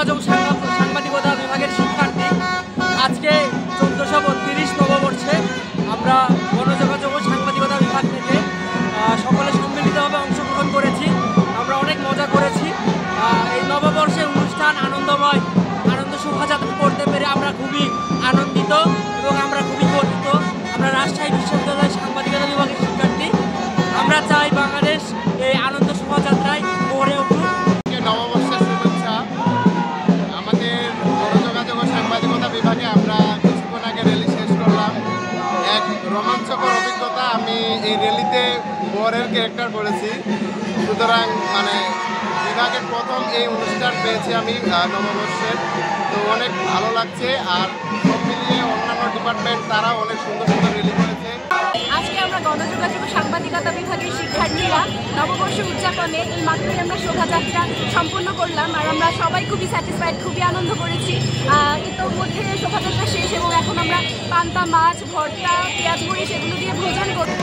গণযোগাযোগ সাংবাদিকতা বিভাগের শিক্ষার্থী। আজকে 1432 নববর্ষে আমরা গণযোগাযোগ ও সাংবাদিকতা বিভাগ থেকে সকলে সম্মিলিতভাবে অংশগ্রহণ করেছি। আমরা অনেক মজা করেছি। এই নববর্ষে অনুষ্ঠান আনন্দময়, আনন্দ শোভাযাত্রা করতে পেরে আমরা খুবই আনন্দিত এবং আমরা খুবই গর্বিত। আমরা রাজশাহী বিশ্ববিদ্যালয়ের সাংবাদিকতা বিভাগের শিক্ষার্থী। আমরা চাই বাংলাদেশ এই আনন্দ শোভাযাত্রায় গড়ে উঠুক। নববর্ষের শুভেচ্ছা। আমাদের গণযোগাযোগ ও সাংবাদিকতা বিভাগে আমরা কিছুক্ষণ আগে র্যালি শেষ করলাম। এক রোমাঞ্চকর অভিজ্ঞতা। আমি এই র্যালিতে বরের ক্যারেক্টার করেছি, সুতরাং বিভাগের প্রথম এই অনুষ্ঠান পেয়েছি আমি নববর্ষের, তো অনেক ভালো লাগছে। আর সব মিলিয়ে অন্যান্য ডিপার্টমেন্ট তারাও অনেক সুন্দর সুন্দর র্যালি করেছে। আজকে আমরা গণযোগাযোগ ও সাংবাদিকতা বিভাগের শিক্ষার্থীরা নববর্ষ উদযাপনে এই মাত্রই আমরা শোভাযাত্রা সম্পন্ন করলাম। আর আমরা সবাই খুবই স্যাটিসফাইড, খুবই আনন্দ করেছি। ইতোমধ্যে শোভাযাত্রা শেষ এবং এখন আমরা পান্তা মাছ, ভর্তা, পেঁয়াজ মরিচ এগুলো দিয়ে ভোজন করব।